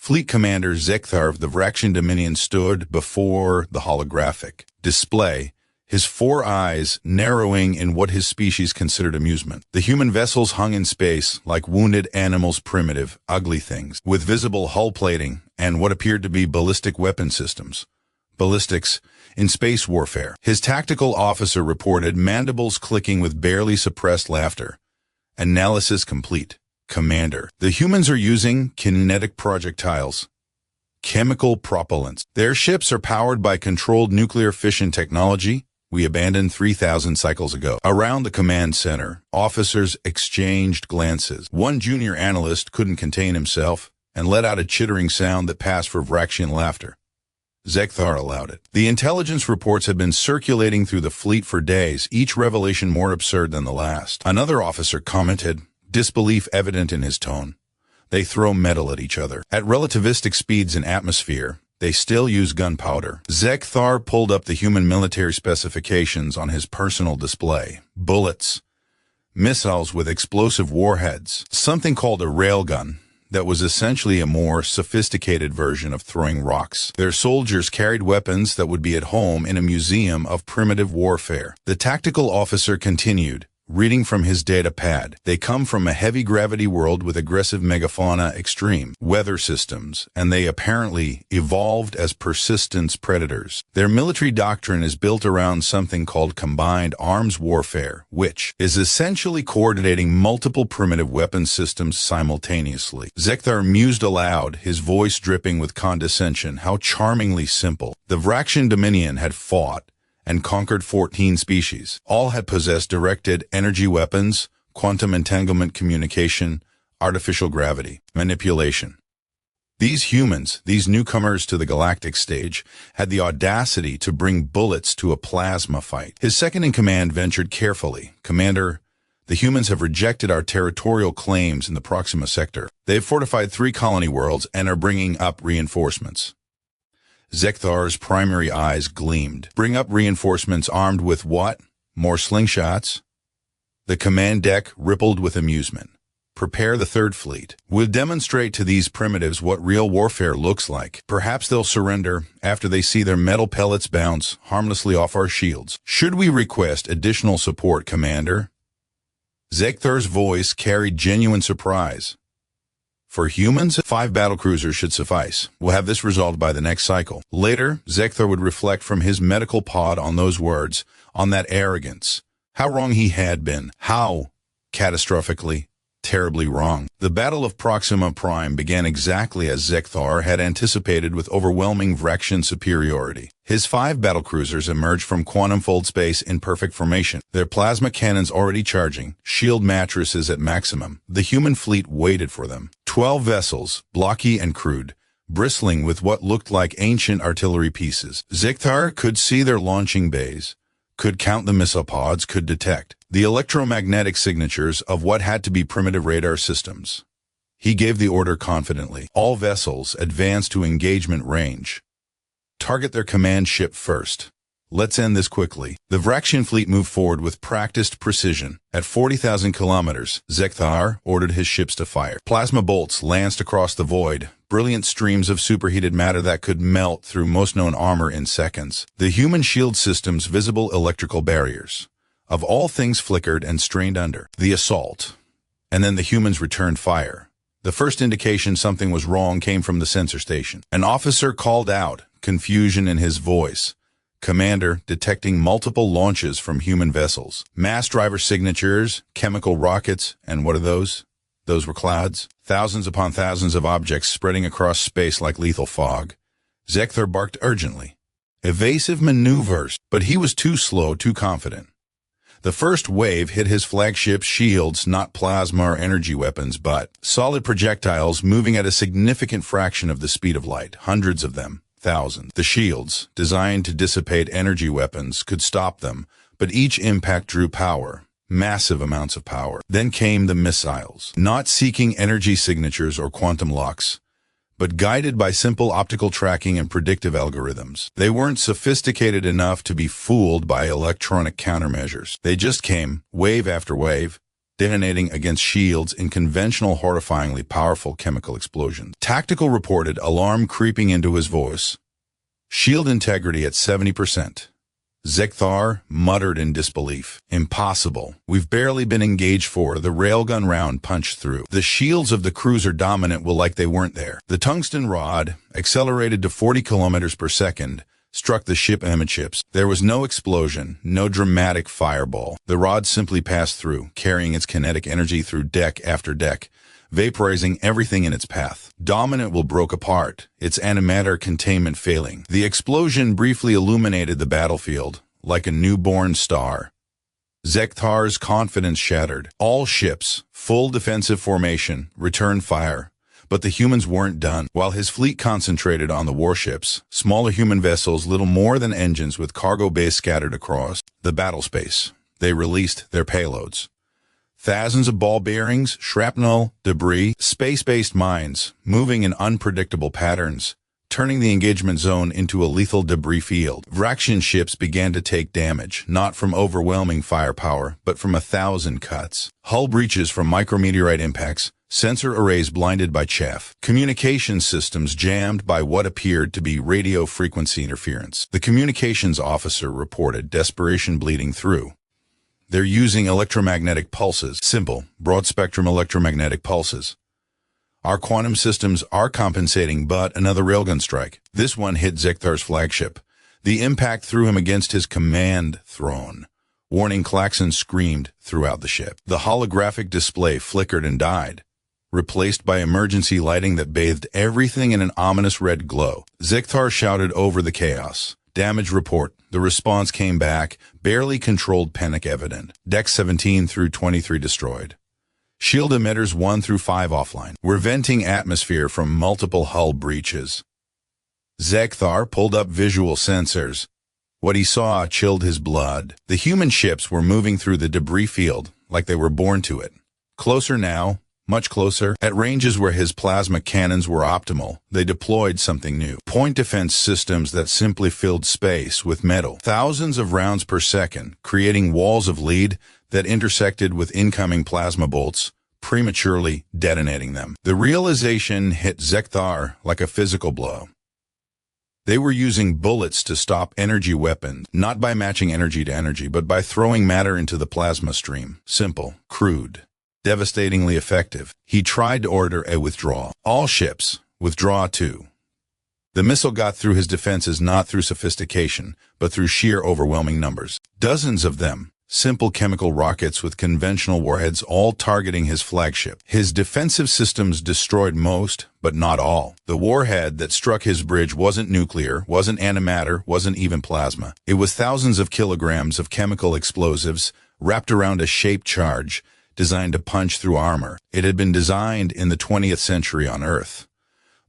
Fleet Commander Zek'thar of the Vraxian Dominion stood before the holographic display, his four eyes narrowing in what his species considered amusement. The human vessels hung in space like wounded animals, primitive, ugly things, with visible hull plating and what appeared to be ballistic weapon systems. Ballistics in space warfare. His tactical officer reported, mandibles clicking with barely suppressed laughter. Analysis complete. Commander, the humans are using kinetic projectiles, chemical propellants. Their ships are powered by controlled nuclear fission technology we abandoned 3,000 cycles ago. Around the command center, officers exchanged glances. One junior analyst couldn't contain himself and let out a chittering sound that passed for Vraxian laughter. Zek'thar allowed it. The intelligence reports had been circulating through the fleet for days, each revelation more absurd than the last. Another officer commented, disbelief evident in his tone. They throw metal at each other. At relativistic speeds in atmosphere, they still use gunpowder. Zek'thar pulled up the human military specifications on his personal display. Bullets, missiles with explosive warheads, something called a railgun that was essentially a more sophisticated version of throwing rocks. Their soldiers carried weapons that would be at home in a museum of primitive warfare. The tactical officer continued, reading from his data pad. They come from a heavy gravity world with aggressive megafauna, extreme weather systems, and they apparently evolved as persistence predators. Their military doctrine is built around something called combined arms warfare, which is essentially coordinating multiple primitive weapon systems simultaneously. Zek'thar mused aloud, his voice dripping with condescension. How charmingly simple. The Vraxian Dominion had fought and conquered 14 species. All had possessed directed energy weapons, quantum entanglement communication, artificial gravity, manipulation. These humans, these newcomers to the galactic stage, had the audacity to bring bullets to a plasma fight. His second-in-command ventured carefully. Commander, the humans have rejected our territorial claims in the Proxima Sector. They have fortified 3 colony worlds and are bringing up reinforcements. Zekthar's primary eyes gleamed. Bring up reinforcements armed with what? More slingshots? The command deck rippled with amusement. Prepare the third fleet. We'll demonstrate to these primitives what real warfare looks like. Perhaps they'll surrender after they see their metal pellets bounce harmlessly off our shields. Should we request additional support, Commander? Zekthar's voice carried genuine surprise. For humans, 5 battlecruisers should suffice. We'll have this resolved by the next cycle. Later, Zek'thar would reflect from his medical pod on those words, on that arrogance. How wrong he had been. How catastrophically, terribly wrong. The Battle of Proxima Prime began exactly as Zek'thar had anticipated, with overwhelming Vraxian superiority. His 5 battlecruisers emerged from quantum-fold space in perfect formation, their plasma cannons already charging, shield matrices at maximum. The human fleet waited for them. 12 vessels, blocky and crude, bristling with what looked like ancient artillery pieces. Zek'thar could see their launching bays, could count the missile pods, could detect the electromagnetic signatures of what had to be primitive radar systems. He gave the order confidently. All vessels advance to engagement range. Target their command ship first. Let's end this quickly. The Vraxian fleet moved forward with practiced precision. At 40,000 kilometers, Zek'thar ordered his ships to fire. Plasma bolts lanced across the void, brilliant streams of superheated matter that could melt through most known armor in seconds. The human shield system's visible electrical barriers, of all things, flickered and strained under the assault. And then the humans returned fire. The first indication something was wrong came from the sensor station. An officer called out, confusion in his voice. Commander, detecting multiple launches from human vessels. Mass driver signatures, chemical rockets, and what are those? Those were clouds. Thousands upon thousands of objects spreading across space like lethal fog. Zek'thar barked urgently. Evasive maneuvers, but he was too slow, too confident. The first wave hit his flagship's shields, not plasma or energy weapons, but solid projectiles moving at a significant fraction of the speed of light, hundreds of them. Thousands. The shields, designed to dissipate energy weapons, could stop them, but each impact drew power, massive amounts of power. Then came the missiles, not seeking energy signatures or quantum locks, but guided by simple optical tracking and predictive algorithms. They weren't sophisticated enough to be fooled by electronic countermeasures. They just came, wave after wave, detonating against shields in conventional, horrifyingly powerful chemical explosions. Tactical reported alarm creeping into his voice. Shield integrity at 70%. Zek'thar muttered in disbelief. Impossible. We've barely been engaged for the railgun round punched through. The shields of the cruiser Dominant will like they weren't there. The tungsten rod, accelerated to 40 kilometers per second, struck the ship amidships. There was no explosion, no dramatic fireball. The rod simply passed through, carrying its kinetic energy through deck after deck, vaporizing everything in its path. Dominant will broke apart, its antimatter containment failing. The explosion briefly illuminated the battlefield, like a newborn star. Zek'thar's confidence shattered. All ships, full defensive formation, returned fire. But the humans weren't done. While his fleet concentrated on the warships, smaller human vessels, little more than engines with cargo bays scattered across the battle space, they released their payloads. Thousands of ball bearings, shrapnel, debris, space-based mines, moving in unpredictable patterns, turning the engagement zone into a lethal debris field. Vraxian ships began to take damage, not from overwhelming firepower, but from 1,000 cuts. Hull breaches from micrometeorite impacts, sensor arrays blinded by chaff, communication systems jammed by what appeared to be radio frequency interference. The communications officer reported desperation bleeding through. They're using electromagnetic pulses, simple, broad-spectrum electromagnetic pulses. Our quantum systems are compensating, but another railgun strike. This one hit Zek'thar's flagship. The impact threw him against his command throne. Warning klaxons screamed throughout the ship. The holographic display flickered and died, replaced by emergency lighting that bathed everything in an ominous red glow. Zek'thar shouted over the chaos. Damage report. The response came back, barely controlled panic evident. Deck 17 through 23 destroyed. Shield emitters 1 through 5 offline. We're venting atmosphere from multiple hull breaches. Zek'thar pulled up visual sensors. What he saw chilled his blood. The human ships were moving through the debris field like they were born to it. Closer now. Much closer. At ranges where his plasma cannons were optimal, they deployed something new. Point defense systems that simply filled space with metal. Thousands of rounds per second, creating walls of lead that intersected with incoming plasma bolts, prematurely detonating them. The realization hit Zek'thar like a physical blow. They were using bullets to stop energy weapons, not by matching energy to energy, but by throwing matter into the plasma stream. Simple, crude, devastatingly effective. He tried to order a withdrawal. All ships, withdraw too. The missile got through his defenses not through sophistication, but through sheer overwhelming numbers. Dozens of them, simple chemical rockets with conventional warheads, all targeting his flagship. His defensive systems destroyed most, but not all. The warhead that struck his bridge wasn't nuclear, wasn't antimatter, wasn't even plasma. It was thousands of kilograms of chemical explosives wrapped around a shaped charge, designed to punch through armor. It had been designed in the 20th century on Earth.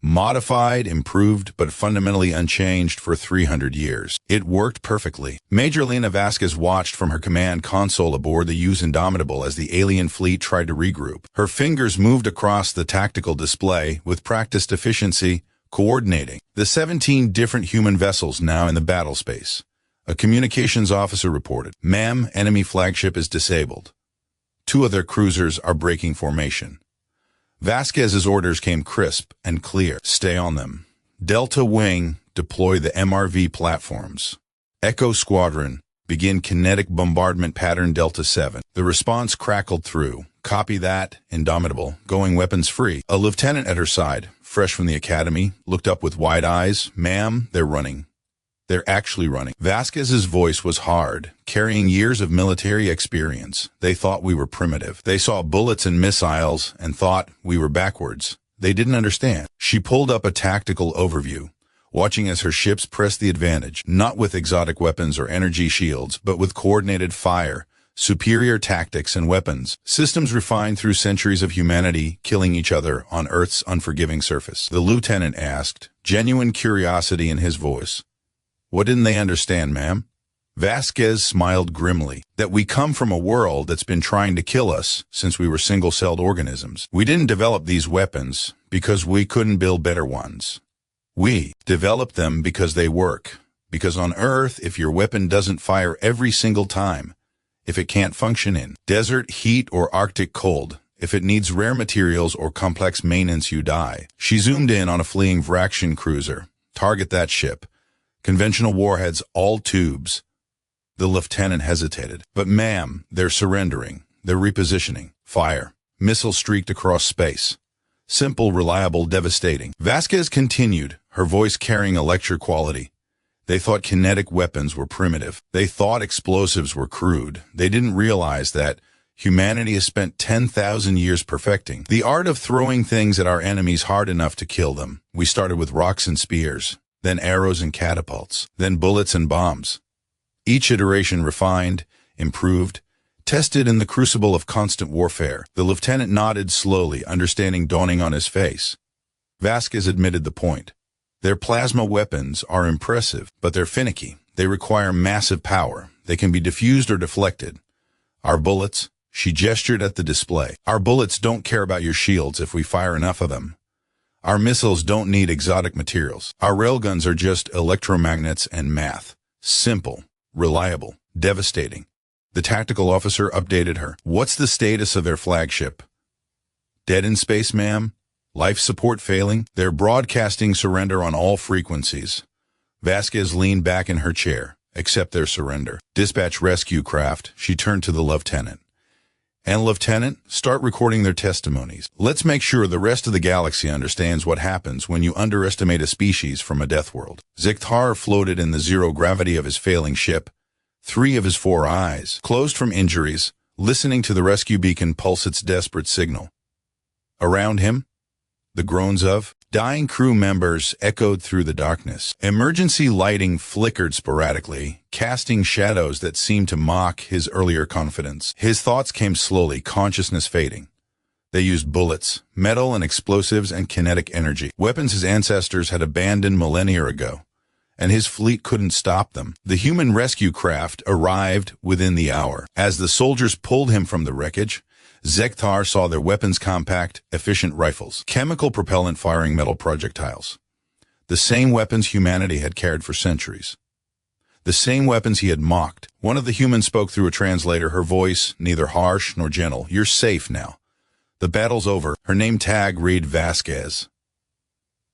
Modified, improved, but fundamentally unchanged for 300 years. It worked perfectly. Major Lena Vasquez watched from her command console aboard the U's Indomitable as the alien fleet tried to regroup. Her fingers moved across the tactical display with practiced efficiency, coordinating the 17 different human vessels now in the battle space. A communications officer reported, "Ma'am, enemy flagship is disabled. 2 of their cruisers are breaking formation." Vasquez's orders came crisp and clear. Stay on them. Delta Wing, deploy the MRV platforms. Echo Squadron, begin kinetic bombardment pattern Delta 7. The response crackled through. Copy that, Indomitable, going weapons free. A lieutenant at her side, fresh from the academy, looked up with wide eyes. "Ma'am, they're running. They're actually running." Vasquez's voice was hard, carrying years of military experience. They thought we were primitive. They saw bullets and missiles and thought we were backwards. They didn't understand. She pulled up a tactical overview, watching as her ships pressed the advantage, not with exotic weapons or energy shields, but with coordinated fire, superior tactics and weapons, systems refined through centuries of humanity killing each other on Earth's unforgiving surface. The lieutenant asked, genuine curiosity in his voice. "What didn't they understand, ma'am?" Vasquez smiled grimly. "That we come from a world that's been trying to kill us since we were single-celled organisms. We didn't develop these weapons because we couldn't build better ones. We developed them because they work. Because on Earth, if your weapon doesn't fire every single time, if it can't function in desert heat or Arctic cold. If it needs rare materials or complex maintenance, you die. She zoomed in on a fleeing Vraxian cruiser. Target that ship. Conventional warheads, all tubes. The lieutenant hesitated. But ma'am, they're surrendering. They're repositioning. Fire. Missiles streaked across space. Simple, reliable, devastating. Vasquez continued, her voice carrying a lecture quality. They thought kinetic weapons were primitive. They thought explosives were crude. They didn't realize that humanity has spent 10,000 years perfecting the art of throwing things at our enemies hard enough to kill them. We started with rocks and spears, then arrows and catapults, then bullets and bombs. Each iteration refined, improved, tested in the crucible of constant warfare. The lieutenant nodded slowly, understanding dawning on his face. Vasquez admitted the point. Their plasma weapons are impressive, but they're finicky. They require massive power. They can be diffused or deflected. Our bullets, she gestured at the display. Our bullets don't care about your shields if we fire enough of them. Our missiles don't need exotic materials. Our railguns are just electromagnets and math. Simple, reliable, devastating. The tactical officer updated her. What's the status of their flagship? Dead in space, ma'am? Life support failing? They're broadcasting surrender on all frequencies. Vasquez leaned back in her chair. Accept their surrender. Dispatch rescue craft. She turned to the lieutenant. And Lieutenant, start recording their testimonies. Let's make sure the rest of the galaxy understands what happens when you underestimate a species from a death world. Zek'thar floated in the zero gravity of his failing ship. 3 of his 4 eyes, closed from injuries, listening to the rescue beacon pulse its desperate signal. Around him, the groans of dying crew members echoed through the darkness. Emergency lighting flickered sporadically, casting shadows that seemed to mock his earlier confidence. His thoughts came slowly, consciousness fading. They used bullets, metal and explosives and kinetic energy, weapons his ancestors had abandoned millennia ago. And his fleet couldn't stop them. The human rescue craft arrived within the hour. As the soldiers pulled him from the wreckage, Zek'thar saw their weapons compact, efficient rifles, chemical propellant firing metal projectiles. The same weapons humanity had carried for centuries. The same weapons he had mocked. One of the humans spoke through a translator, her voice neither harsh nor gentle. You're safe now. The battle's over. Her name tag read Vasquez.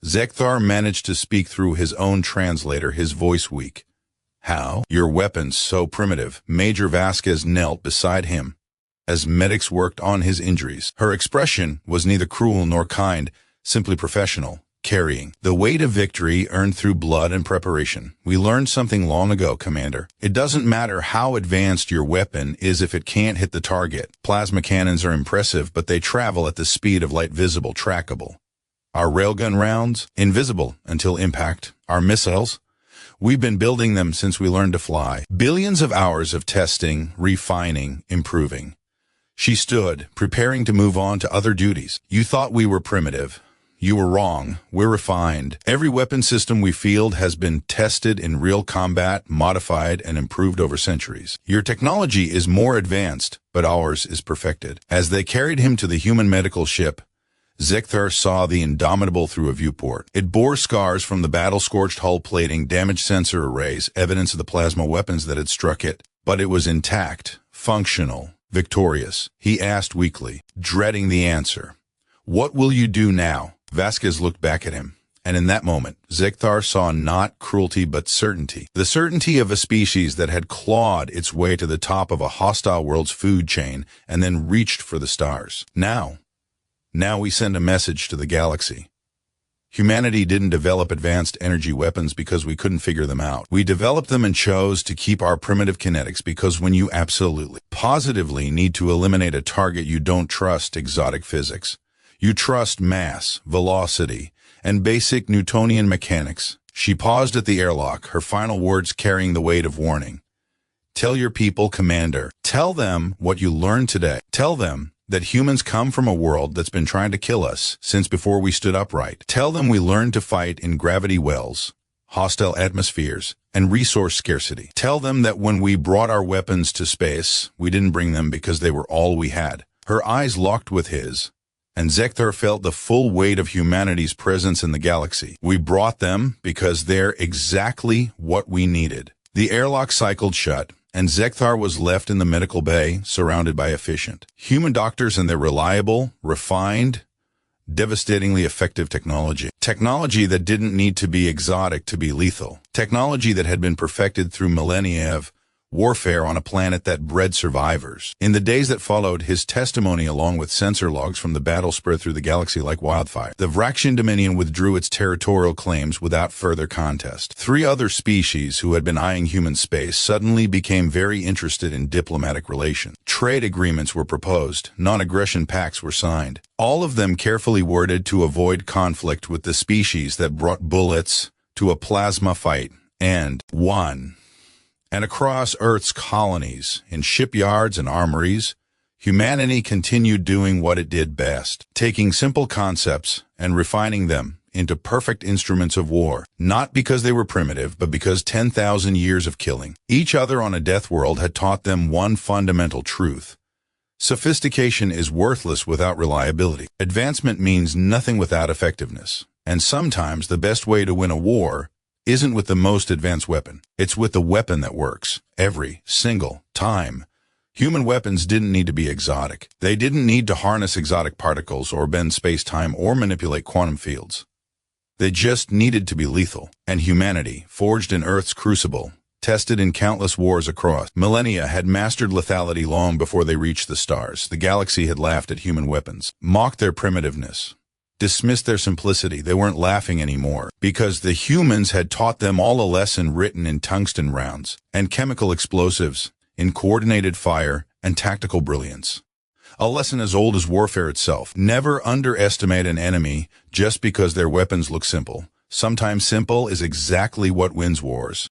Zek'thar managed to speak through his own translator, his voice weak. How? Your weapons so primitive. Major Vasquez knelt beside him as medics worked on his injuries. Her expression was neither cruel nor kind, simply professional, carrying the weight of victory earned through blood and preparation. We learned something long ago, Commander. It doesn't matter how advanced your weapon is if it can't hit the target. Plasma cannons are impressive, but they travel at the speed of light, visible, trackable. Our railgun rounds, invisible until impact. Our missiles, we've been building them since we learned to fly. Billions of hours of testing, refining, improving. She stood, preparing to move on to other duties. You thought we were primitive. You were wrong. We're refined. Every weapon system we field has been tested in real combat, modified, and improved over centuries. Your technology is more advanced, but ours is perfected. As they carried him to the human medical ship, Zek'thar saw the Indomitable through a viewport. It bore scars from the battle-scorched hull plating, damaged sensor arrays, evidence of the plasma weapons that had struck it. But it was intact, functional, victorious. He asked weakly, dreading the answer. What will you do now? Vasquez looked back at him, and in that moment, Zek'thar saw not cruelty but certainty. The certainty of a species that had clawed its way to the top of a hostile world's food chain and then reached for the stars. Now we send a message to the galaxy. Humanity didn't develop advanced energy weapons because we couldn't figure them out. We developed them and chose to keep our primitive kinetics because when you absolutely, positively need to eliminate a target, you don't trust exotic physics. You trust mass, velocity, and basic Newtonian mechanics. She paused at the airlock, her final words carrying the weight of warning. Tell your people, Commander. Tell them what you learned today. Tell them that humans come from a world that's been trying to kill us since before we stood upright. Tell them we learned to fight in gravity wells, hostile atmospheres, and resource scarcity. Tell them that when we brought our weapons to space, we didn't bring them because they were all we had. Her eyes locked with his, and Zek'thar felt the full weight of humanity's presence in the galaxy. We brought them because they're exactly what we needed. The airlock cycled shut, and Zek'thar was left in the medical bay, surrounded by efficient human doctors and their reliable, refined, devastatingly effective technology. Technology that didn't need to be exotic to be lethal. Technology that had been perfected through millennia of warfare on a planet that bred survivors. In the days that followed, his testimony along with sensor logs from the battle spread through the galaxy like wildfire. The Vraxian Dominion withdrew its territorial claims without further contest. 3 other species who had been eyeing human space suddenly became very interested in diplomatic relations. Trade agreements were proposed, non-aggression pacts were signed, all of them carefully worded to avoid conflict with the species that brought bullets to a plasma fight, and across Earth's colonies, in shipyards and armories, humanity continued doing what it did best, taking simple concepts and refining them into perfect instruments of war, not because they were primitive, but because 10,000 years of killing each other on a death world had taught them one fundamental truth. Sophistication is worthless without reliability. Advancement means nothing without effectiveness. And sometimes the best way to win a war isn't with the most advanced weapon. It's with the weapon that works. Every single time. Human weapons didn't need to be exotic. They didn't need to harness exotic particles or bend space-time or manipulate quantum fields. They just needed to be lethal. And humanity, forged in Earth's crucible, tested in countless wars across millennia, had mastered lethality long before they reached the stars. The galaxy had laughed at human weapons, mocked their primitiveness, dismissed their simplicity. They weren't laughing anymore, because the humans had taught them all a lesson written in tungsten rounds and chemical explosives, in coordinated fire and tactical brilliance. A lesson as old as warfare itself. Never underestimate an enemy just because their weapons look simple. Sometimes simple is exactly what wins wars.